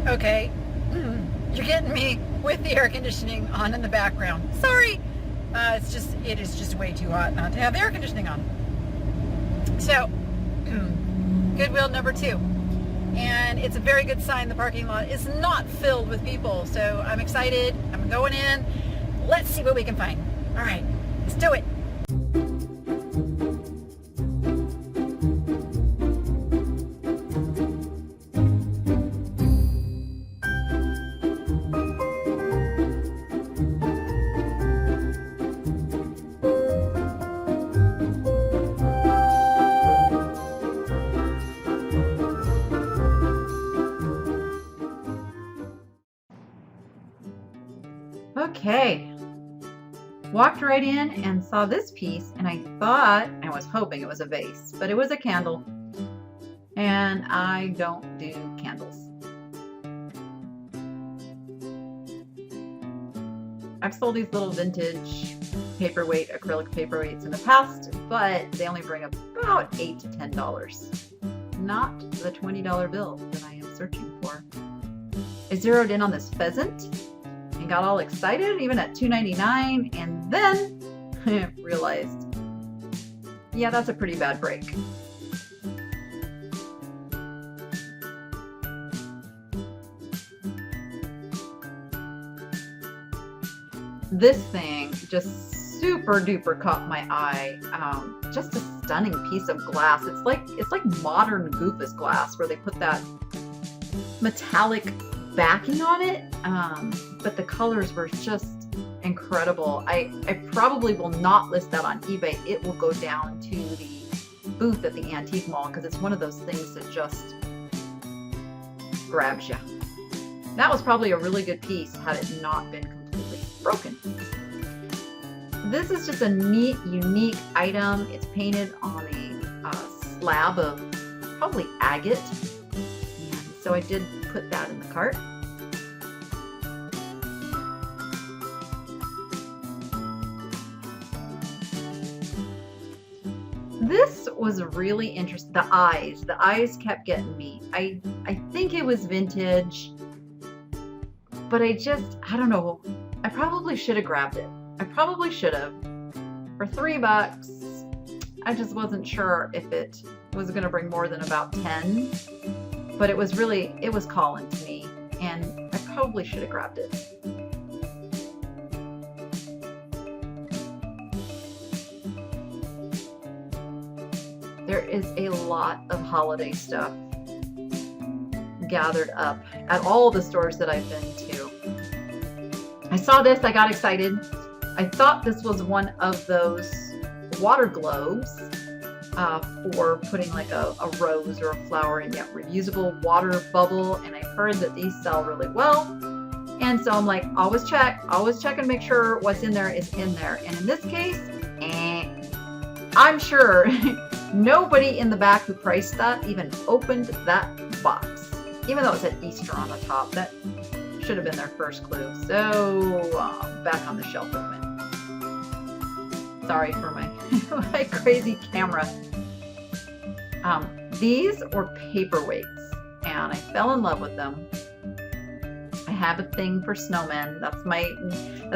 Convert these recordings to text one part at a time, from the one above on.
Okay, you're getting me with the air conditioning on in the background. Sorry. It is just way too hot not to have the air conditioning on. So, Goodwill number 2. And it's a very good sign the parking lot is not filled with people. So I'm excited. I'm going in. Let's see what we can find. All right, let's do it. Okay, walked right in and saw this piece, and I was hoping it was a vase, but it was a candle, and I don't do candles. I've sold these little vintage paperweight, acrylic paperweights in the past, but they only bring about $8 to $10, not the $20 bill that I am searching for. I zeroed in on this pheasant and got all excited, even at $2.99, and then realized, yeah, that's a pretty bad break. This thing just super duper caught my eye. Just a stunning piece of glass. It's like modern Goofus glass, where they put that metallic backing on it, but the colors were just incredible. I probably will not list that on eBay. It will go down to the booth at the antique mall, because it's one of those things that just grabs you. That was probably a really good piece had it not been completely broken. This is just a neat, unique item. It's painted on a slab of probably agate, and so I did put that in the cart. This was really interesting. The eyes kept getting me. I think it was vintage, but I don't know. I probably should have grabbed it. I probably should have. For $3, I just wasn't sure if it was going to bring more than about 10, but it was calling to me, and I probably should have grabbed it. There is a lot of holiday stuff gathered up at all the stores that I've been to. I saw this, I got excited. I thought this was one of those water globes for putting like a rose or a flower in, reusable water bubble, and I heard that these sell really well. And so I'm like, always check and make sure what's in there is in there. And in this case, I'm sure nobody in the back who priced that even opened that box, even though it said Easter on the top. That should have been their first clue. So back on the shelf it went. Sorry for my crazy camera. These were paperweights, and I fell in love with them. I have a thing for snowmen. That's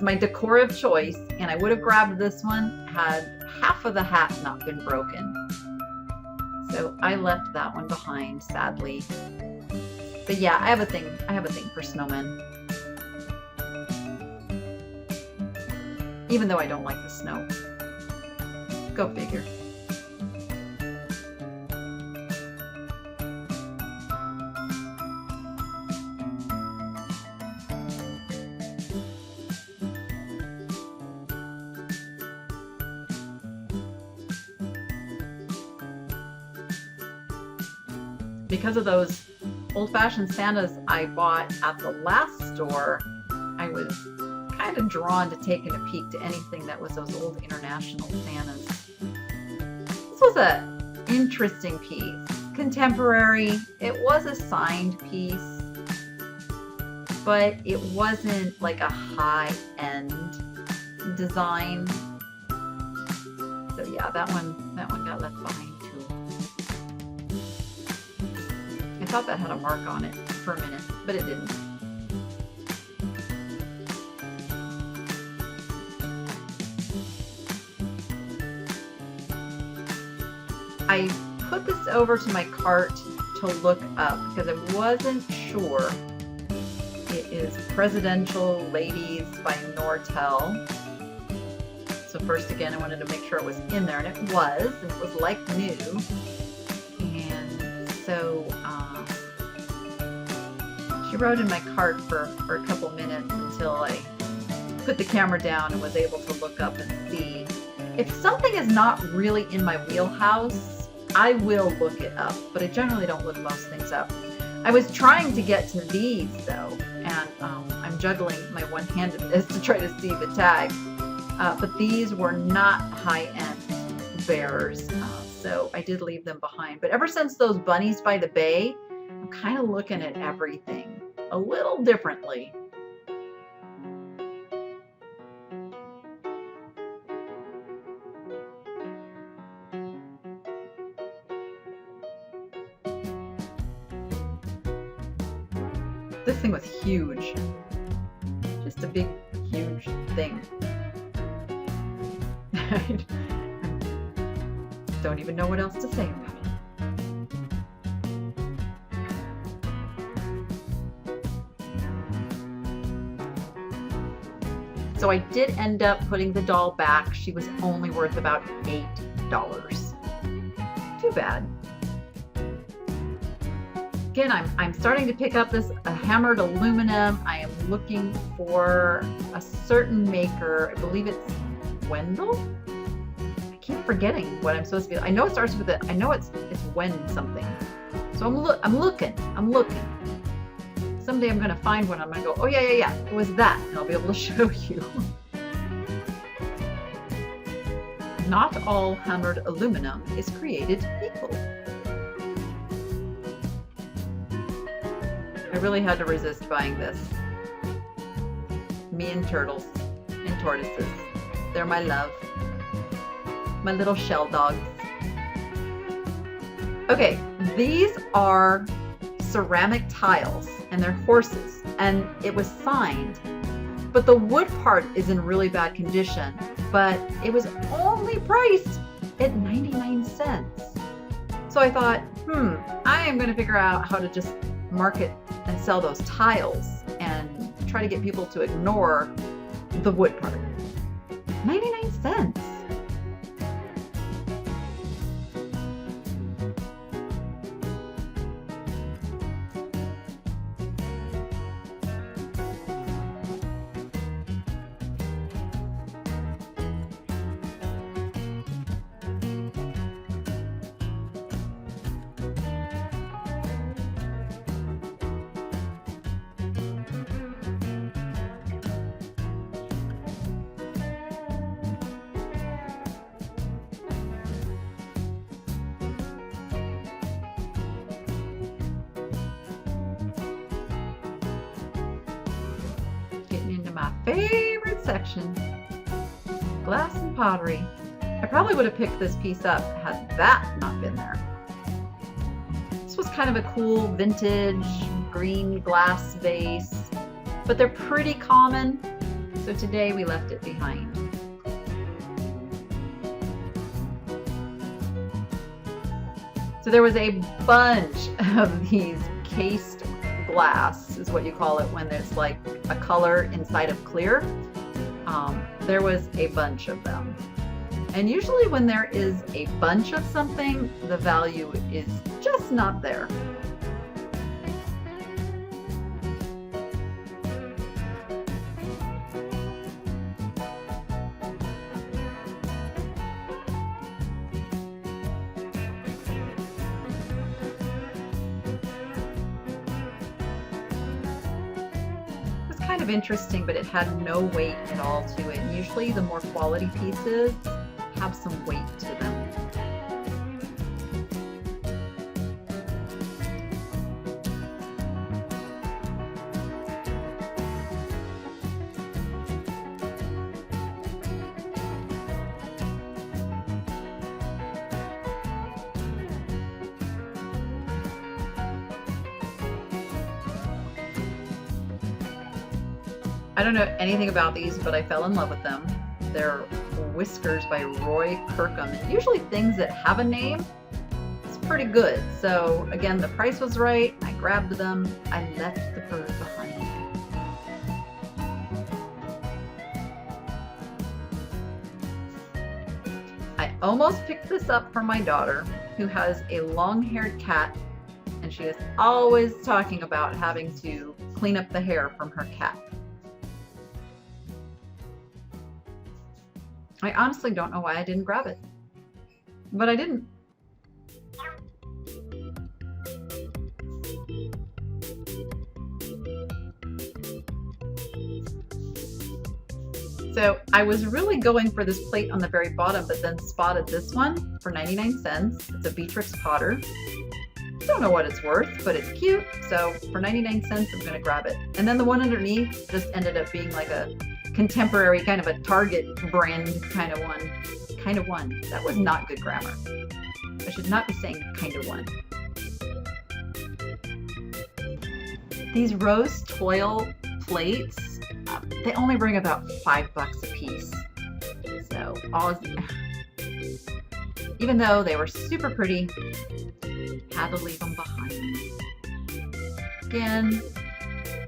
my decor of choice, and I would have grabbed this one had half of the hat not been broken. So I left that one behind, sadly. But yeah, I have a thing for snowmen. Even though I don't like the snow. Go figure. Because of those old-fashioned Santas I bought at the last store, I was kind of drawn to taking a peek to anything that was those old international Santas. This was an interesting piece. Contemporary. It was a signed piece, but it wasn't like a high-end design. So yeah, that one got left behind too. I thought that had a mark on it. for a minute, but it didn't. I put this over to my cart to look up because I wasn't sure. It is Presidential Ladies by Nortel. So first, again, I wanted to make sure it was in there, and it was. It was like new. And so she rode in my cart for a couple minutes until I put the camera down and was able to look up and see. If something is not really in my wheelhouse, I will look it up, but I generally don't look most things up. I was trying to get to these though, and I'm juggling my one-handedness to try to see the tag. But these were not high-end bears, so I did leave them behind. But ever since those bunnies by the bay, I'm kind of looking at everything a little differently. This thing was huge. Just a big, huge thing. I don't even know what else to say about it. So I did end up putting the doll back. She was only worth about $8. Too bad. Again, I'm starting to pick up this hammered aluminum. I am looking for a certain maker. I believe it's Wendell. I keep forgetting what I'm supposed to be. I know it starts with it. I know it's Wen something. So I'm looking. Someday I'm gonna find one. I'm gonna go, oh yeah. It was that, and I'll be able to show you. Not all hammered aluminum is created equal. I really had to resist buying this. Me and turtles and tortoises. They're my love. My little shell dogs. Okay, these are ceramic tiles and they're horses, and it was signed, but the wood part is in really bad condition, but it was only priced at 99 cents. So I thought, I am going to figure out how to just market and sell those tiles and try to get people to ignore the wood part. 99 cents. My favorite section, glass and pottery. I probably would have picked this piece up had that not been there. This was kind of a cool vintage green glass vase, but they're pretty common, so today we left it behind. So there was a bunch of these cased glass, is what you call it when there's like a color inside of clear. There was a bunch of them, and usually when there is a bunch of something, the value is just not there. Kind of interesting, but it had no weight at all to it. And usually the more quality pieces have some weight to them. I don't know anything about these, but I fell in love with them. They're Whiskers by Roy Kirkham. And usually things that have a name, it's pretty good. So again, the price was right. I grabbed them. I left the bird behind. I almost picked this up for my daughter, who has a long-haired cat, and she is always talking about having to clean up the hair from her cat. I honestly don't know why I didn't grab it, but I didn't. So I was really going for this plate on the very bottom, but then spotted this one for 99 cents. It's a Beatrix Potter. Don't know what it's worth, but it's cute. So for 99 cents, I'm gonna grab it. And then the one underneath just ended up being like a contemporary kind of a Target brand kind of one. Kind of one. That was not good grammar. I should not be saying kind of one. These rose toil plates, they only bring about $5 a piece. So even though they were super pretty, had to leave them behind. Again,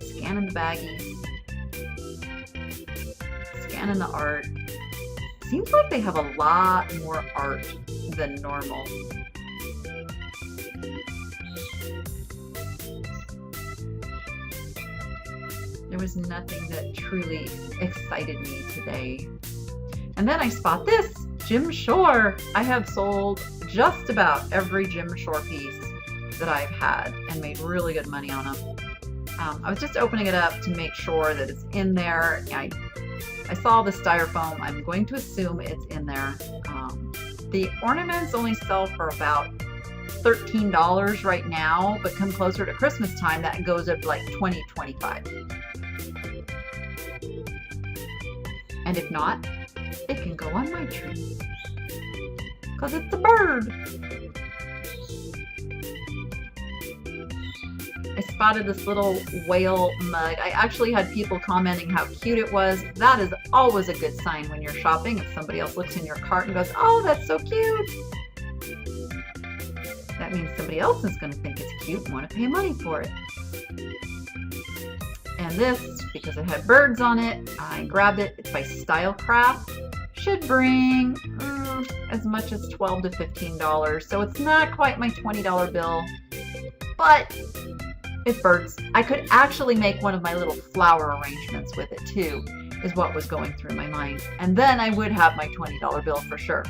scanning the baggies, scanning the art. Seems like they have a lot more art than normal. There was nothing that truly excited me today. And then I spot this, Jim Shore. I have sold just about every Jim Shore piece that I've had and made really good money on them. I was just opening it up to make sure that it's in there. I saw the styrofoam. I'm going to assume it's in there. The ornaments only sell for about $13 right now, but come closer to Christmas time, that goes up like $20, $25. And if not, it can go on my tree, because it's a bird. I spotted this little whale mug. I actually had people commenting how cute it was. That is always a good sign when you're shopping. If somebody else looks in your cart and goes, oh, that's so cute, that means somebody else is going to think it's cute and want to pay money for it. And this, because it had birds on it, I grabbed it. It's by Stylecraft. Should bring as much as $12 to $15. So it's not quite my $20 bill, but it's birds. I could actually make one of my little flower arrangements with it too, is what was going through my mind. And then I would have my $20 bill for sure.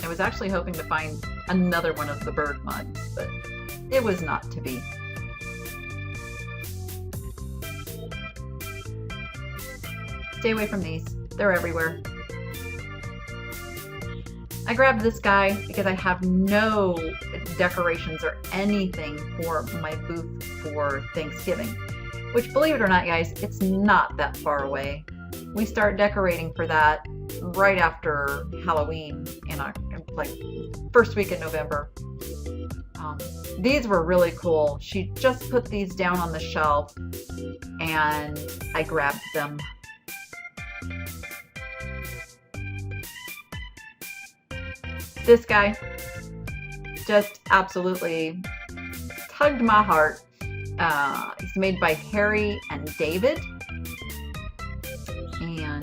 I was actually hoping to find another one of the bird mugs, but it was not to be. Stay away from these. They're everywhere. I grabbed this guy because I have no decorations or anything for my booth for Thanksgiving, which, believe it or not, guys, it's not that far away. We start decorating for that right after Halloween in like first week in November. These were really cool. She just put these down on the shelf and I grabbed them. This guy just absolutely tugged my heart. He's made by Harry and David, and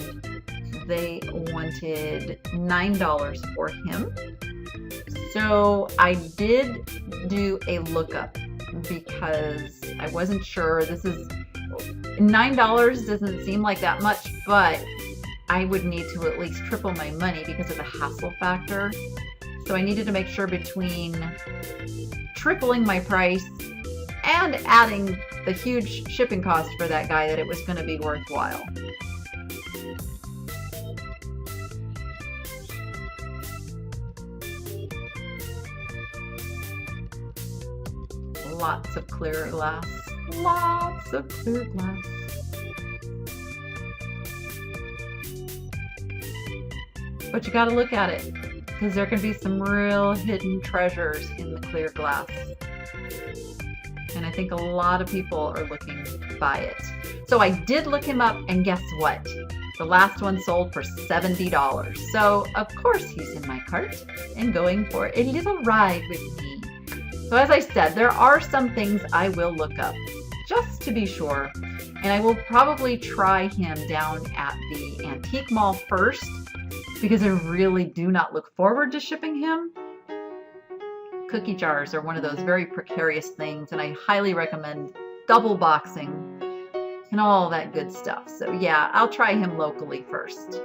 they wanted $9 for him. So I did do a lookup because I wasn't sure. This is $9 doesn't seem like that much, but I would need to at least triple my money because of the hassle factor. So I needed to make sure between tripling my price and adding the huge shipping cost for that guy that it was going to be worthwhile. Lots of clear glass. Lots of clear glass. But you got to look at it, because there can be some real hidden treasures in the clear glass. And I think a lot of people are looking to buy it. So I did look him up, and guess what? The last one sold for $70. So of course he's in my cart and going for a little ride with me. So as I said, there are some things I will look up just to be sure. And I will probably try him down at the antique mall first, because I really do not look forward to shipping him. Cookie jars are one of those very precarious things, and I highly recommend double boxing and all that good stuff. So yeah, I'll try him locally first.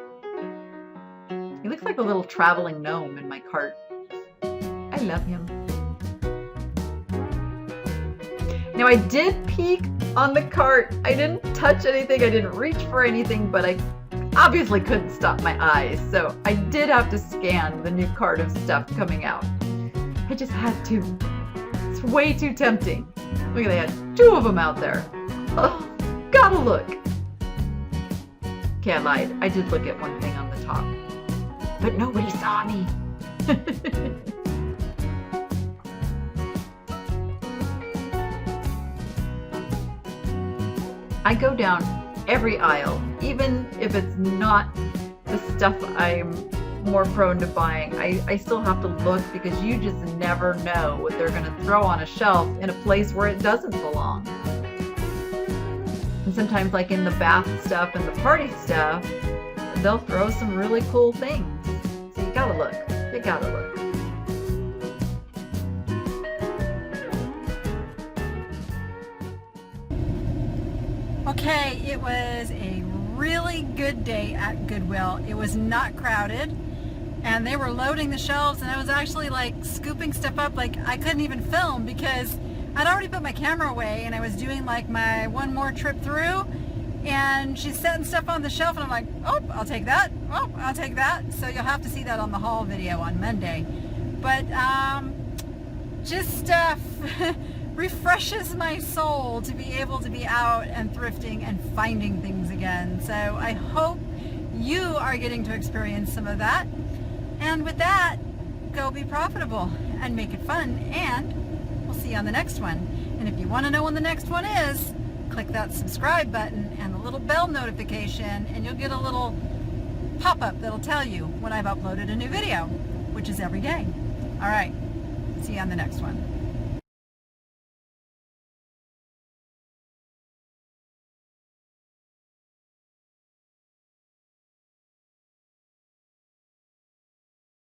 He looks like a little traveling gnome in my cart. I love him. Now I did peek on the cart. I didn't touch anything, I didn't reach for anything, but I obviously couldn't stop my eyes. So I did have to scan the new cart of stuff coming out. I just had to. It's way too tempting. Look, they had 2 of them out there. Oh, gotta look. Okay, I lied. I did look at one thing on the top, but nobody saw me. I go down every aisle, even if it's not the stuff I'm more prone to buying. I still have to look, because you just never know what they're going to throw on a shelf in a place where it doesn't belong. And sometimes, like in the bath stuff and the party stuff, they'll throw some really cool things. So you gotta look. You gotta look. Okay, it was a really good day at Goodwill. It was not crowded, and they were loading the shelves, and I was actually like scooping stuff up. Like I couldn't even film because I'd already put my camera away, and I was doing like my one more trip through, and she's setting stuff on the shelf, and I'm like, oh, I'll take that. Oh, I'll take that. So you'll have to see that on the haul video on Monday. But just refreshes my soul to be able to be out and thrifting and finding things again. So I hope you are getting to experience some of that. And with that, go be profitable and make it fun, and we'll see you on the next one. And if you want to know when the next one is, click that subscribe button and the little bell notification, and you'll get a little pop-up that'll tell you when I've uploaded a new video, which is every day. All right, see you on the next one.